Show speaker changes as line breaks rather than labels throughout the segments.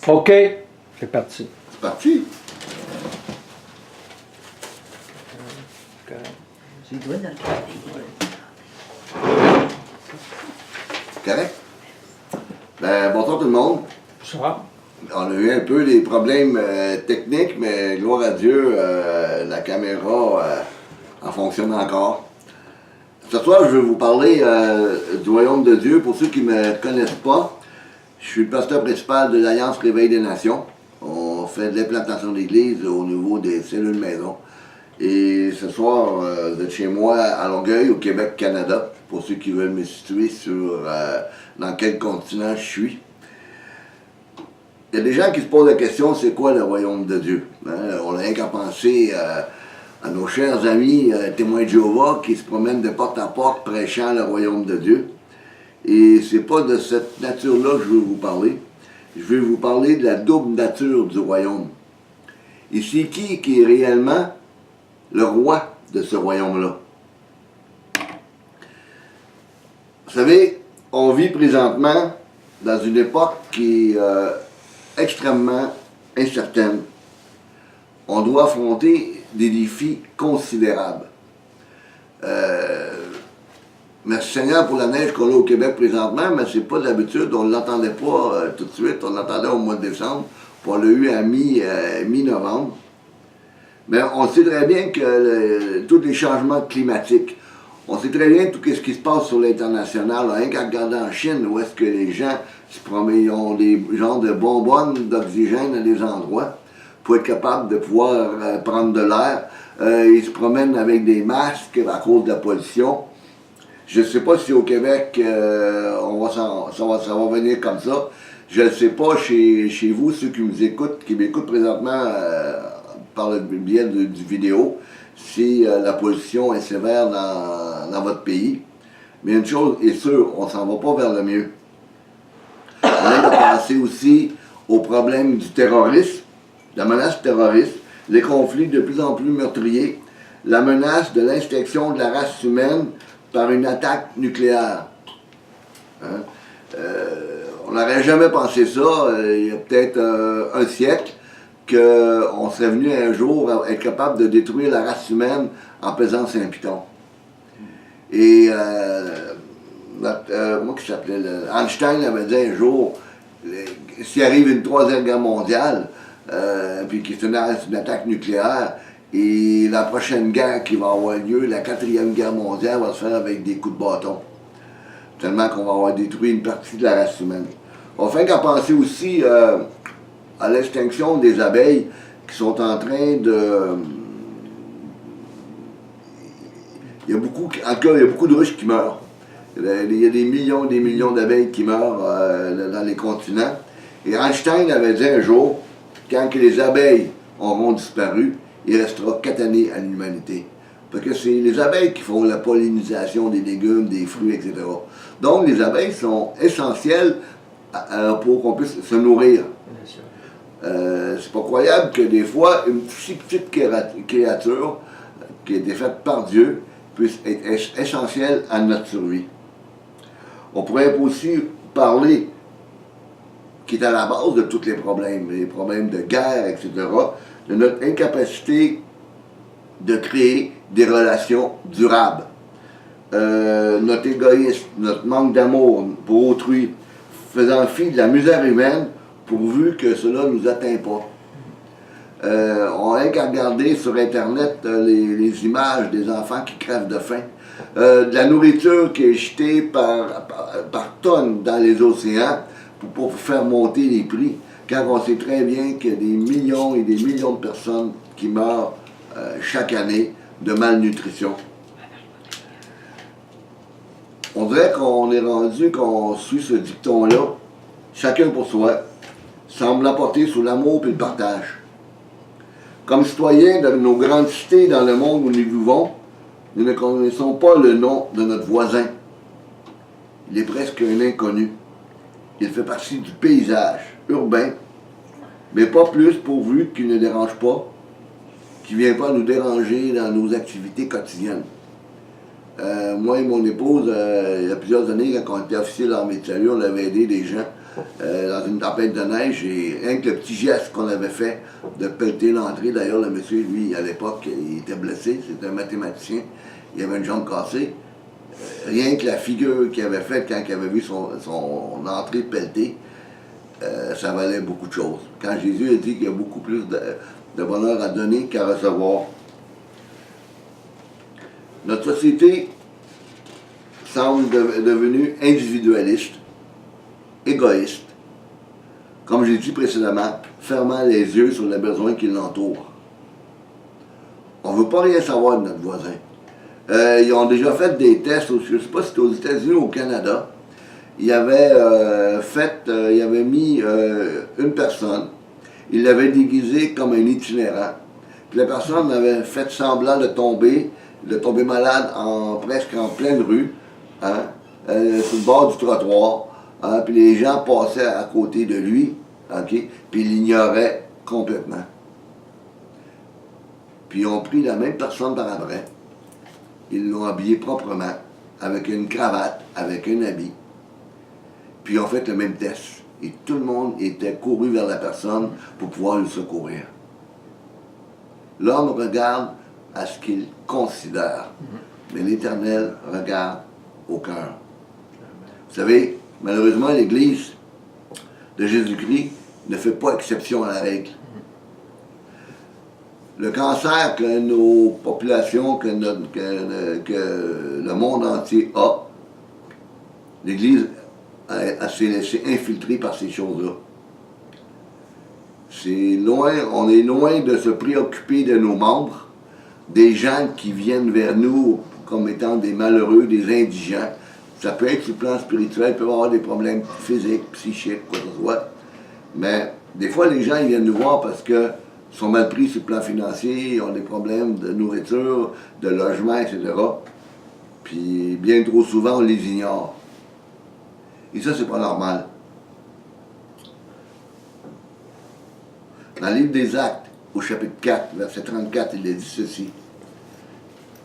OK, c'est parti.
C'est parti.
Il doit dans le
Correct? Ben, bonsoir tout le monde.
Ça.
On a eu un peu des problèmes techniques, mais gloire à Dieu, la caméra en fonctionne encore. Ce soir, je vais vous parler du royaume de Dieu. Pour ceux qui ne me connaissent pas, je suis le pasteur principal de l'Alliance Réveil des Nations. On fait de l'implantation d'église au niveau des cellules maison. Et ce soir, vous êtes chez moi à Longueuil, au Québec, Canada, pour ceux qui veulent me situer sur dans quel continent je suis. Il y a des gens qui se posent la question, c'est quoi le royaume de Dieu? Hein? On n'a rien qu'à penser à nos chers amis témoins de Jéhovah qui se promènent de porte à porte prêchant le royaume de Dieu. Et c'est pas de cette nature-là que je veux vous parler. Je veux vous parler de la double nature du royaume. Et c'est qui est réellement le roi de ce royaume-là? Vous savez, on vit présentement dans une époque qui est extrêmement incertaine. On doit affronter des défis considérables. Merci Seigneur pour la neige qu'on a au Québec présentement, mais c'est pas d'habitude, on ne l'entendait pas tout de suite, on l'entendait au mois de décembre, puis on l'a eu à mi-novembre. Mais on sait très bien que tous les changements climatiques, on sait très bien tout ce qui se passe sur l'international, rien qu'à regarder en Chine, où est-ce que les gens se promènent, ils ont des genres de bonbonnes d'oxygène à des endroits pour être capables de pouvoir prendre de l'air. Ils se promènent avec des masques à cause de la pollution. Je ne sais pas si au Québec, ça va venir comme ça. Je ne sais pas chez vous, ceux qui m'écoutent présentement par le biais du vidéo, si la pollution est sévère dans votre pays. Mais une chose est sûre, on ne s'en va pas vers le mieux. On a pensé aussi au problème du terrorisme, la menace terroriste, les conflits de plus en plus meurtriers, la menace de l'extinction de la race humaine par une attaque nucléaire. Hein? On n'aurait jamais pensé ça, il y a peut-être un siècle, qu'on serait venu un jour être capable de détruire la race humaine en pesant sur un piton. Et comment il s'appelait? Einstein avait dit un jour, s'il arrive une troisième guerre mondiale, puis qu'il y a une attaque nucléaire, et la prochaine guerre qui va avoir lieu, la quatrième guerre mondiale, va se faire avec des coups de bâton. Tellement qu'on va avoir détruit une partie de la race humaine. On fait qu'à penser aussi à l'extinction des abeilles qui sont en train de... il y a beaucoup de ruches qui meurent. Il y a des millions d'abeilles qui meurent dans les continents. Et Einstein avait dit un jour, quand que les abeilles auront disparu, il restera 4 années à l'humanité. Parce que c'est les abeilles qui font la pollinisation des légumes, des fruits, etc. Donc les abeilles sont essentielles pour qu'on puisse se nourrir. C'est pas croyable que des fois, une si petite créature qui a été faite par Dieu puisse être essentielle à notre survie. On pourrait aussi parler, qui est à la base de tous les problèmes de guerre, etc., de notre incapacité de créer des relations durables. Notre égoïsme, notre manque d'amour pour autrui, faisant fi de la misère humaine, pourvu que cela ne nous atteint pas. On a qu'à regarder sur Internet les images des enfants qui crèvent de faim, de la nourriture qui est jetée par tonnes dans les océans pour faire monter les prix, car on sait très bien qu'il y a des millions et des millions de personnes qui meurent chaque année de malnutrition. On dirait qu'on est rendu, qu'on suit ce dicton-là, chacun pour soi, semble l'apporter sous l'amour et le partage. Comme citoyens de nos grandes cités dans le monde où nous vivons, nous ne connaissons pas le nom de notre voisin. Il est presque un inconnu. Il fait partie du paysage urbain, mais pas plus pourvu qu'il ne dérange pas, qu'il ne vient pas nous déranger dans nos activités quotidiennes. Moi et mon épouse, il y a plusieurs années, quand on était officier de l'armée de salut, on avait aidé des gens dans une tempête de neige, et rien que le petit geste qu'on avait fait de pelleter l'entrée, d'ailleurs le monsieur, lui, à l'époque, il était blessé, c'était un mathématicien, il avait une jambe cassée. Rien que la figure qu'il avait faite quand il avait vu son entrée pelletée, ça valait beaucoup de choses. Quand Jésus a dit qu'il y a beaucoup plus de bonheur à donner qu'à recevoir. Notre société semble devenue individualiste, égoïste, comme j'ai dit précédemment, fermant les yeux sur les besoins qui l'entourent. On ne veut pas rien savoir de notre voisin. Ils ont déjà fait des tests, je ne sais pas si c'était aux États-Unis ou au Canada. Ils avaient mis une personne, ils l'avaient déguisé comme un itinérant. Puis la personne avait fait semblant de tomber malade presque en pleine rue, hein, sur le bord du trottoir. Hein, puis les gens passaient à côté de lui, okay, puis ils l'ignoraient complètement. Puis ils ont pris la même personne par après. Ils l'ont habillé proprement, avec une cravate, avec un habit. Puis ils ont fait le même test. Et tout le monde était couru vers la personne pour pouvoir le secourir. L'homme regarde à ce qu'il considère, mais l'Éternel regarde au cœur. Vous savez, malheureusement, l'Église de Jésus-Christ ne fait pas exception à la règle. Le cancer que nos populations, que le monde entier a, l'Église s'est laissée infiltrer par ces choses-là. On est loin de se préoccuper de nos membres, des gens qui viennent vers nous comme étant des malheureux, des indigents. Ça peut être sur le plan spirituel, ils peuvent avoir des problèmes physiques, psychiques, quoi que ce soit. Mais des fois, les gens ils viennent nous voir parce que sont mal pris sur le plan financier, ils ont des problèmes de nourriture, de logement, etc. Puis bien trop souvent, on les ignore. Et ça, c'est pas normal. Dans le livre des Actes, au chapitre 4, verset 34, il est dit ceci.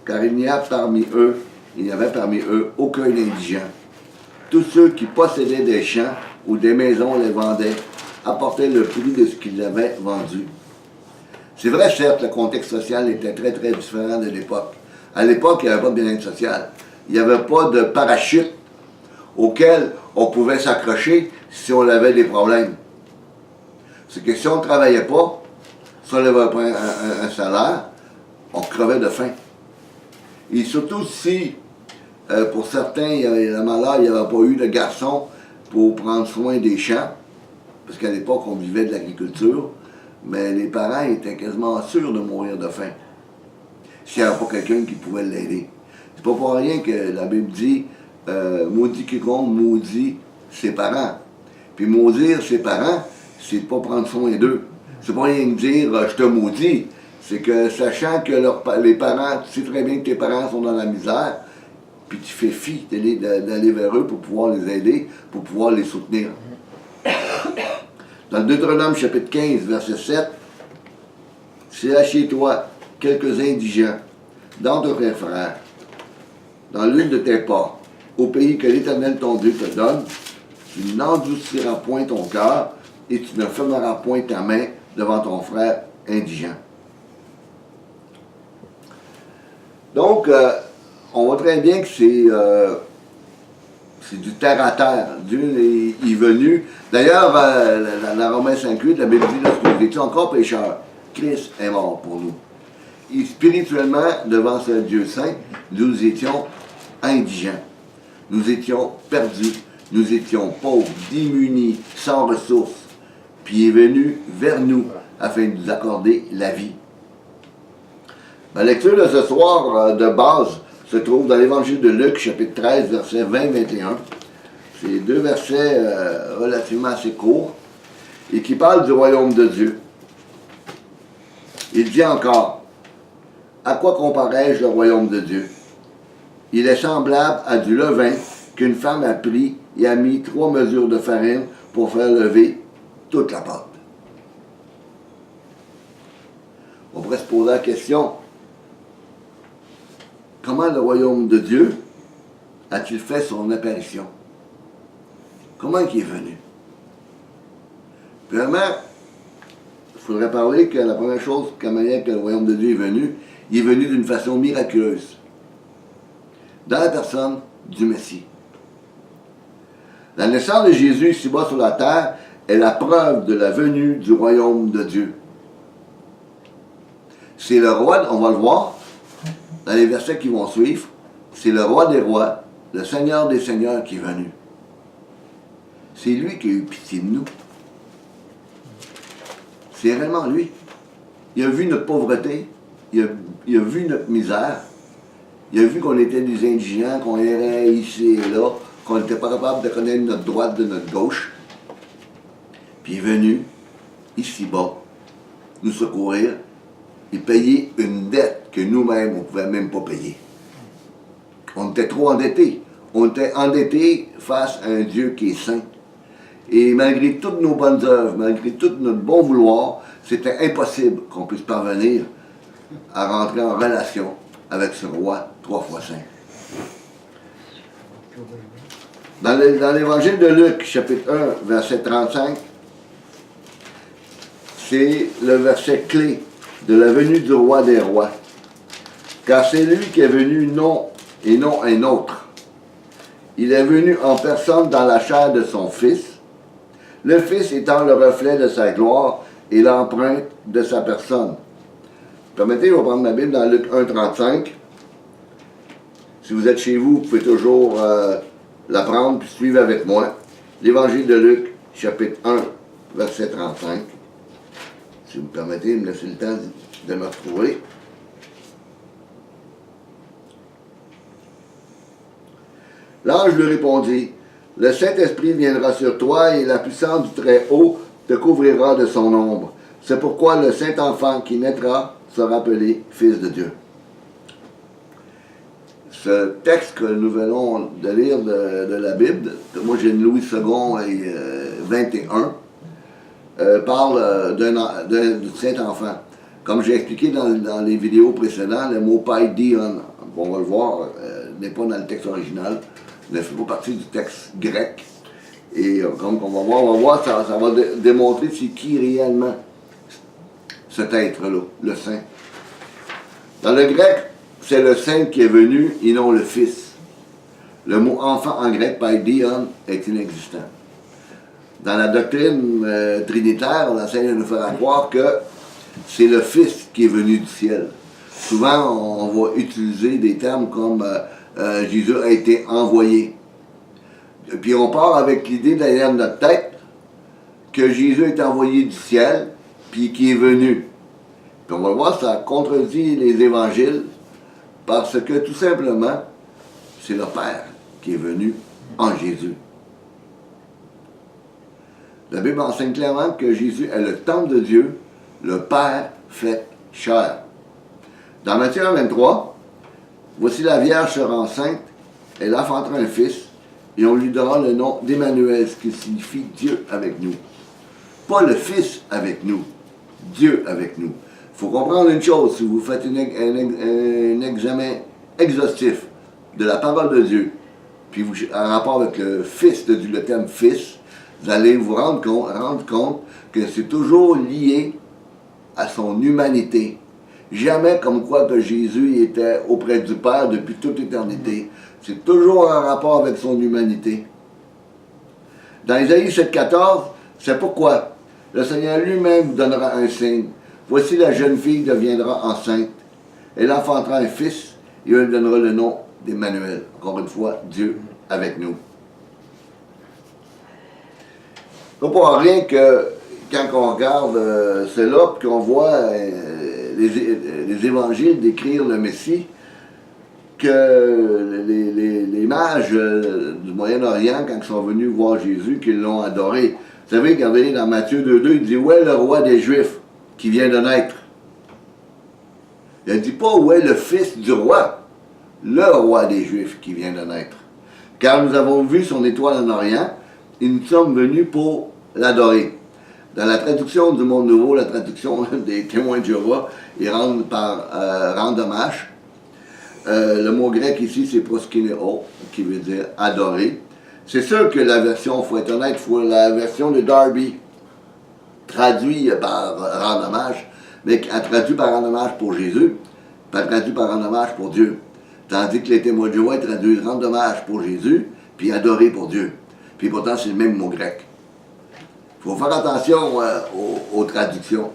Car il n'y avait parmi eux aucun indigent. Tous ceux qui possédaient des champs ou des maisons les vendaient, apportaient le prix de ce qu'ils avaient vendu. C'est vrai, certes, le contexte social était très, très différent de l'époque. À l'époque, il n'y avait pas de bien-être social. Il n'y avait pas de parachute auquel on pouvait s'accrocher si on avait des problèmes. C'est que si on ne travaillait pas, si on n'avait pas un salaire, on crevait de faim. Et surtout si, pour certains, il y avait le malheur, il n'y avait pas eu de garçon pour prendre soin des champs, parce qu'à l'époque, on vivait de l'agriculture, mais les parents étaient quasiment sûrs de mourir de faim s'il n'y avait pas quelqu'un qui pouvait l'aider. C'est pas pour rien que la Bible dit maudit quiconque maudit ses parents. Puis maudire ses parents, c'est pas prendre soin d'eux. C'est pas rien que dire je te maudis. C'est que sachant que les parents, tu sais très bien que tes parents sont dans la misère, puis tu fais fi d'aller vers eux pour pouvoir les aider, pour pouvoir les soutenir. Dans le Deutéronome chapitre 15, verset 7, « C'est à chez toi quelques indigents, d'entre tes frères, dans l'une de tes pas, au pays que l'Éternel ton Dieu te donne, tu n'endurciras point ton cœur et tu ne fermeras point ta main devant ton frère indigent. » Donc, on voit très bien que c'est du terre à terre. Dieu est venu. D'ailleurs, dans Romains 5.8, la Bible dit, lorsque nous étions encore pécheurs, Christ est mort pour nous. Et spirituellement, devant ce Dieu saint, nous étions indigents. Nous étions perdus. Nous étions pauvres, démunis, sans ressources. Puis il est venu vers nous afin de nous accorder la vie. Ma lecture de ce soir, de base, se trouve dans l'Évangile de Luc, chapitre 13, versets 20-21. C'est deux versets relativement assez courts et qui parlent du royaume de Dieu. Il dit encore, « À quoi comparais-je le royaume de Dieu? Il est semblable à du levain qu'une femme a pris et a mis 3 mesures de farine pour faire lever toute la pâte. » On pourrait se poser la question, comment le royaume de Dieu a-t-il fait son apparition? Comment il est venu? Premièrement, il faudrait parler que la première chose, la manière que le royaume de Dieu est venu, il est venu d'une façon miraculeuse. Dans la personne du Messie. La naissance de Jésus ici-bas sur la terre est la preuve de la venue du royaume de Dieu. C'est le roi, on va le voir dans les versets qui vont suivre, c'est le roi des rois, le Seigneur des seigneurs qui est venu. C'est lui qui a eu pitié de nous. C'est réellement lui. Il a vu notre pauvreté, il a vu notre misère, il a vu qu'on était des indigents, qu'on errait ici et là, qu'on n'était pas capable de connaître notre droite de notre gauche. Puis il est venu, ici-bas, nous secourir et payer une dette que nous-mêmes, on ne pouvait même pas payer. On était trop endettés. On était endettés face à un Dieu qui est saint. Et malgré toutes nos bonnes œuvres, malgré tout notre bon vouloir, c'était impossible qu'on puisse parvenir à rentrer en relation avec ce roi 3 fois saint. Dans l'évangile de Luc, chapitre 1, verset 35, c'est le verset clé de la venue du roi des rois. Car c'est lui qui est venu non et non un autre. Il est venu en personne dans la chair de son Fils, le Fils étant le reflet de sa gloire et l'empreinte de sa personne. Permettez, je vais prendre ma Bible dans Luc 1, 35. Si vous êtes chez vous, vous pouvez toujours la prendre puis suivre avec moi. L'Évangile de Luc, chapitre 1, verset 35. Si vous me permettez, me laisser le temps de me retrouver. L'ange lui répondit, « Le Saint-Esprit viendra sur toi et la puissance du Très-Haut te couvrira de son ombre. C'est pourquoi le Saint-Enfant qui naîtra sera appelé Fils de Dieu. » Ce texte que nous venons de lire de la Bible, moi j'ai une Louis II et 21, parle du Saint-Enfant. Comme j'ai expliqué dans les vidéos précédentes, le mot paidion, on va le voir, n'est pas dans le texte original, ne fait pas partie du texte grec. Et comme on va voir, ça va démontrer c'est qui réellement cet être-là, le Saint. Dans le grec, c'est le Saint qui est venu et non le Fils. Le mot enfant en grec, paidion, est inexistant. Dans la doctrine trinitaire, on essaie de nous faire croire que c'est le Fils qui est venu du ciel. Souvent, on va utiliser des termes comme Jésus a été envoyé. Puis on part avec l'idée derrière notre tête que Jésus est envoyé du ciel, puis qui est venu. Puis on va voir, ça contredit les évangiles, parce que tout simplement, c'est le Père qui est venu en Jésus. La Bible enseigne clairement que Jésus est le temple de Dieu, le Père fait chair. Dans Matthieu 23, voici la Vierge sera enceinte, elle enfantera un fils, et on lui donnera le nom d'Emmanuel, ce qui signifie Dieu avec nous. Pas le Fils avec nous, Dieu avec nous. Il faut comprendre une chose, si vous faites un examen exhaustif de la parole de Dieu, puis vous, en rapport avec le Fils de Dieu, le terme Fils, vous allez vous rendre compte que c'est toujours lié à son humanité. Jamais comme quoi que Jésus était auprès du Père depuis toute éternité. C'est toujours en rapport avec son humanité. Dans Isaïe 7,14, c'est pourquoi le Seigneur lui-même vous donnera un signe. Voici la jeune fille deviendra enceinte. Elle enfantera un fils et on lui donnera le nom d'Emmanuel. Encore une fois, Dieu avec nous. Donc, pas rien que quand on regarde cela, puis qu'on voit les évangiles décrire le Messie, que les mages du Moyen-Orient, quand ils sont venus voir Jésus, qu'ils l'ont adoré. Vous savez, regardez dans Matthieu 2,2, il dit « Où est le roi des Juifs qui vient de naître? » Il ne dit pas « Où est le fils du roi? » Le roi des Juifs qui vient de naître. Car nous avons vu son étoile en Orient, et nous sommes venus pour l'adorer. Dans la traduction du Monde Nouveau, la traduction des témoins de Jéhovah, ils rendent par hommage. Le mot grec ici, c'est proskineo, qui veut dire adorer. C'est sûr que la version, il faut être honnête, la version de Darby, traduit par rendre hommage, mais traduit par rendre hommage pour Jésus, pas traduit par rendre hommage pour Dieu. Tandis que les témoins de Jéhovah traduisent rendre hommage pour Jésus, puis adorer pour Dieu. Puis pourtant, c'est le même mot grec. Il faut faire attention aux traductions.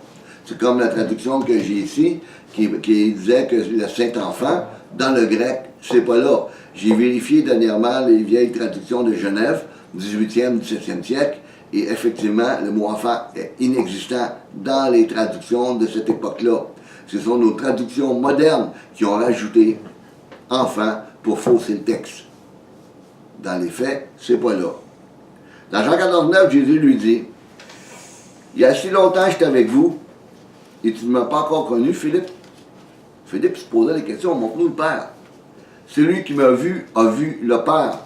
C'est comme la traduction que j'ai ici, qui disait que le Saint-Enfant, dans le grec, c'est pas là. J'ai vérifié dernièrement les vieilles traductions de Genève, 18e, 17e siècle, et effectivement, le mot enfant est inexistant dans les traductions de cette époque-là. Ce sont nos traductions modernes qui ont rajouté enfant pour fausser le texte. Dans les faits, c'est pas là. Dans Jean 14,9, Jésus lui dit, « Il y a si longtemps que j'étais avec vous, et tu ne m'as pas encore connu, Philippe. » Philippe se posait la question, « Montre-nous le Père. » Celui qui m'a vu a vu le Père.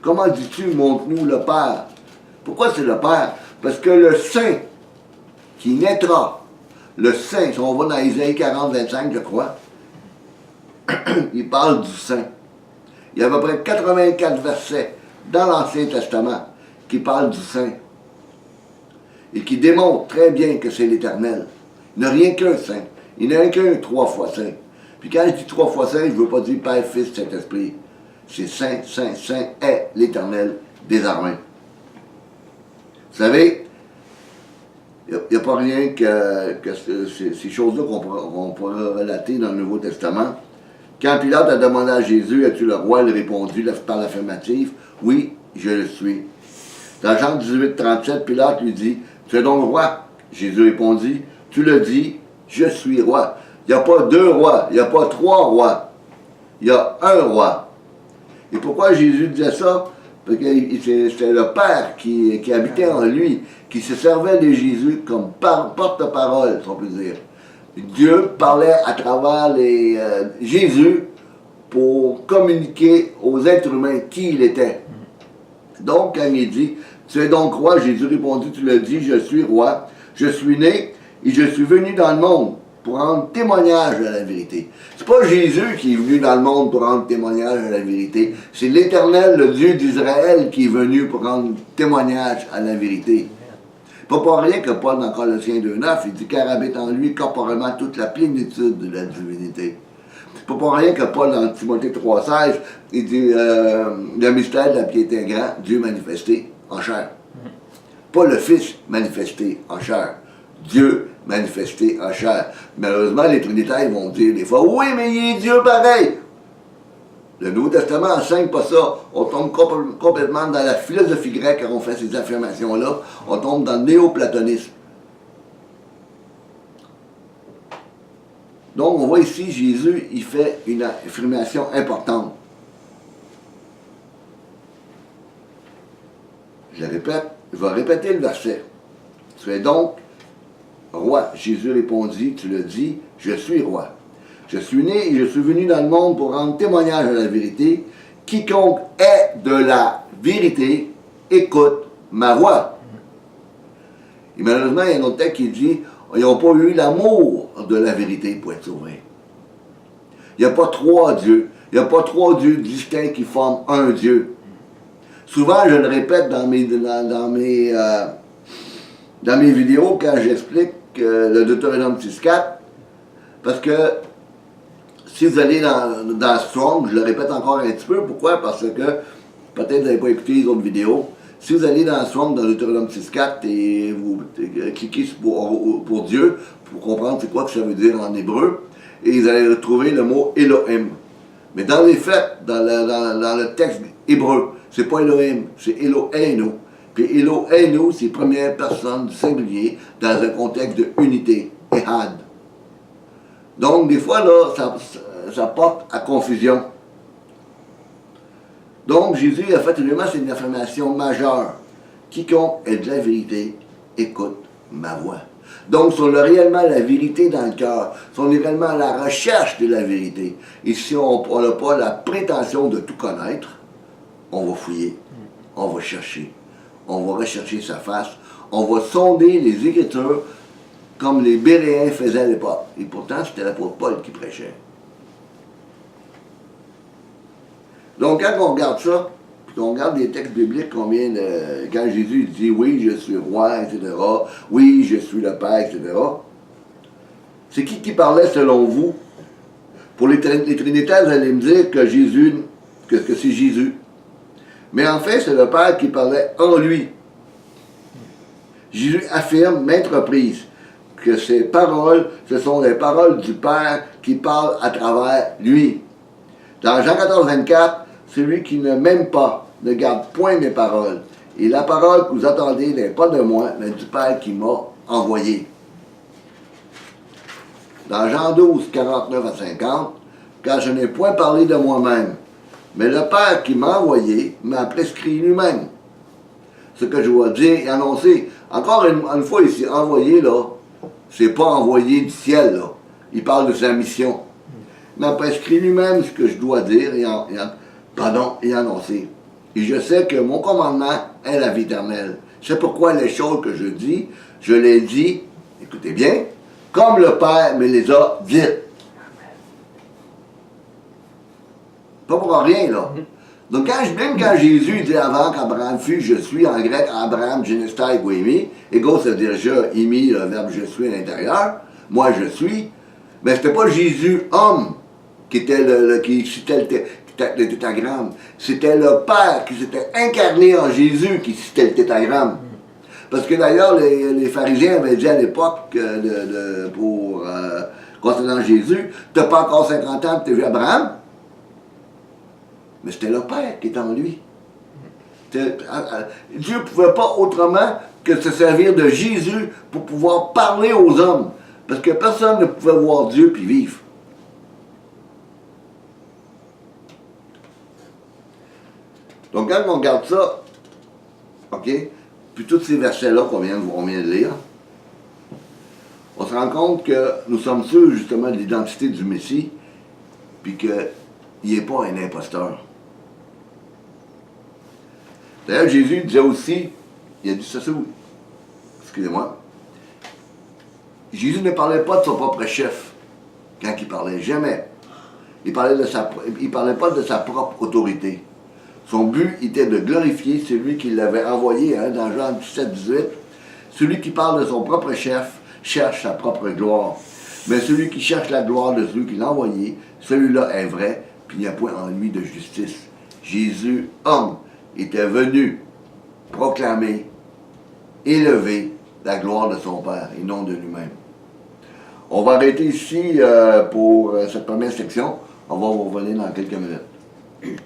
Comment dis-tu, montre-nous le Père? Pourquoi c'est le Père? Parce que le Saint qui naîtra, le Saint, si on va dans Isaïe 40, 25, je crois, il parle du Saint. Il y a à peu près 84 versets dans l'Ancien Testament qui parlent du Saint et qui démontrent très bien que c'est l'Éternel. Il n'y a rien qu'un Saint. Il n'y a rien qu'un 3 fois Saint. Puis quand je dis 3 fois Saint, je ne veux pas dire Père, Fils, Saint-Esprit. C'est Saint, Saint, Saint est l'Éternel des armées. Vous savez, il n'y a pas rien que ces choses-là qu'on pourrait relater dans le Nouveau Testament. Quand Pilate a demandé à Jésus, « Es-tu le roi? » Il a répondu par l'affirmative, « Oui, je le suis. » Dans Jean 18, 37, Pilate lui dit, « Tu es donc roi? » Jésus répondit, « Tu le dis, je suis roi. » Il n'y a pas 2 rois, il n'y a pas 3 rois. Il y a un roi. Et pourquoi Jésus disait ça? Parce que c'était le Père qui habitait en lui, qui se servait de Jésus comme porte-parole, si on peut dire. Dieu parlait à travers Jésus pour communiquer aux êtres humains qui il était. Donc, quand il dit, « Tu es donc roi », Jésus répondit, « Tu le dis, je suis roi. Je suis né et je suis venu dans le monde pour rendre témoignage à la vérité. » C'est pas Jésus qui est venu dans le monde pour rendre témoignage à la vérité. C'est l'Éternel, le Dieu d'Israël, qui est venu pour rendre témoignage à la vérité. Pas pour rien que Paul, dans Colossiens 2,9, il dit, « Car habite en lui corporellement toute la plénitude de la divinité. » Pas pour rien que Paul, dans Timothée 3,16, il dit, « Le mystère de la piété grand, Dieu manifesté en chair. » Pas le Fils manifesté en chair. Dieu manifesté en chair. Malheureusement, les Trinitaires vont dire des fois, « Oui, mais il est Dieu pareil. » Le Nouveau Testament enseigne pas ça. On tombe complètement dans la philosophie grecque quand on fait ces affirmations-là. On tombe dans le néoplatonisme. Donc, on voit ici, Jésus, il fait une affirmation importante. Je le répète, je vais répéter le verset. « Tu es donc roi. » Jésus répondit, « Tu le dis, je suis roi. Je suis né et je suis venu dans le monde pour rendre témoignage à la vérité. Quiconque est de la vérité, écoute ma voix. » Et malheureusement, il y a un autre texte qui dit, ils n'ont pas eu l'amour de la vérité pour être sauvés. Il n'y a pas 3 dieux. Il n'y a pas 3 dieux distincts qui forment un Dieu. Souvent, je le répète dans mes vidéos quand j'explique le Deutéronome 6.4, parce que si vous allez dans Strong, je le répète encore un petit peu, pourquoi? Parce que peut-être vous n'avez pas écouté les autres vidéos. Si vous allez dans Strong, dans Deutéronome 6.4, et vous cliquez pour Dieu, pour comprendre c'est quoi que ça veut dire en hébreu, et vous allez retrouver le mot Elohim. Mais dans les faits, dans le texte hébreu, c'est pas Elohim, c'est Eloheinu. Puis Eloheinu, c'est première personne du singulier dans un contexte de unité, Ehad. Donc, des fois, là, ça porte à confusion. Donc, Jésus a fait c'est une affirmation majeure. Quiconque est de la vérité, écoute ma voix. Donc, si on a réellement la vérité dans le cœur, si on est réellement à la recherche de la vérité, et si on n'a pas la prétention de tout connaître, on va fouiller, on va chercher, on va rechercher sa face, on va sonder les Écritures comme les Béréens faisaient à l'époque. Et pourtant, c'était l'apôtre Paul qui prêchait. Donc, quand on regarde ça, on regarde les textes bibliques, combien de, quand Jésus dit oui, je suis roi, etc., oui, je suis le Père, etc., c'est qui parlait selon vous? Pour les trinitaires, vous allez me dire que Jésus, que c'est Jésus. Mais en fait, c'est le Père qui parlait en lui. Jésus affirme maintes reprises que ces paroles, ce sont les paroles du Père qui parlent à travers lui. Dans Jean 14, 24, celui qui ne m'aime pas ne garde point mes paroles. Et la parole que vous entendez n'est pas de moi, mais du Père qui m'a envoyé. Dans Jean 12, 49 à 50, car je n'ai point parlé de moi-même, mais le Père qui m'a envoyé m'a prescrit lui-même ce que je dois dire et annoncer. Encore une fois ici, envoyé, là, c'est pas envoyé du ciel, là. Il parle de sa mission. Il m'a prescrit lui-même ce que je dois dire et annoncer. Et je sais que mon commandement est la vie éternelle. C'est pourquoi les choses que je dis, je les dis, écoutez bien, comme le Père me les a dites. Pas pour rien, là. Donc, même quand Jésus dit avant qu'Abraham fut, je suis, en grec, Abraham, Genestai, Goémi, ego, c'est-à-dire je, imi, le verbe je suis à l'intérieur, moi je suis, mais c'était pas Jésus, homme, qui était qui citait le tétragramme. C'était le Père qui s'était incarné en Jésus qui citait le tétragramme. Parce que d'ailleurs, les pharisiens avaient dit à l'époque, concernant Jésus, tu n'as pas encore 50 ans que tu as vu Abraham. Mais c'était le Père qui était en lui. Dieu ne pouvait pas autrement que se servir de Jésus pour pouvoir parler aux hommes. Parce que personne ne pouvait voir Dieu puis vivre. Donc quand on regarde ça, OK, puis tous ces versets-là qu'on vient de lire, on se rend compte que nous sommes sûrs justement de l'identité du Messie, puis qu'il n'est pas un imposteur. D'ailleurs, Jésus disait aussi, il a dit ça, excusez-moi, Jésus ne parlait pas de son propre chef quand il parlait, jamais. Il parlait pas de sa propre autorité. Son but était de glorifier celui qui l'avait envoyé, hein, dans Jean 17, 18. Celui qui parle de son propre chef cherche sa propre gloire. Mais celui qui cherche la gloire de celui qui l'a envoyé, celui-là est vrai, puis il n'y a point en lui de justice. Jésus, homme, était venu proclamer, élever la gloire de son Père et non de lui-même. On va arrêter ici pour cette première section. On va vous revenir dans quelques minutes.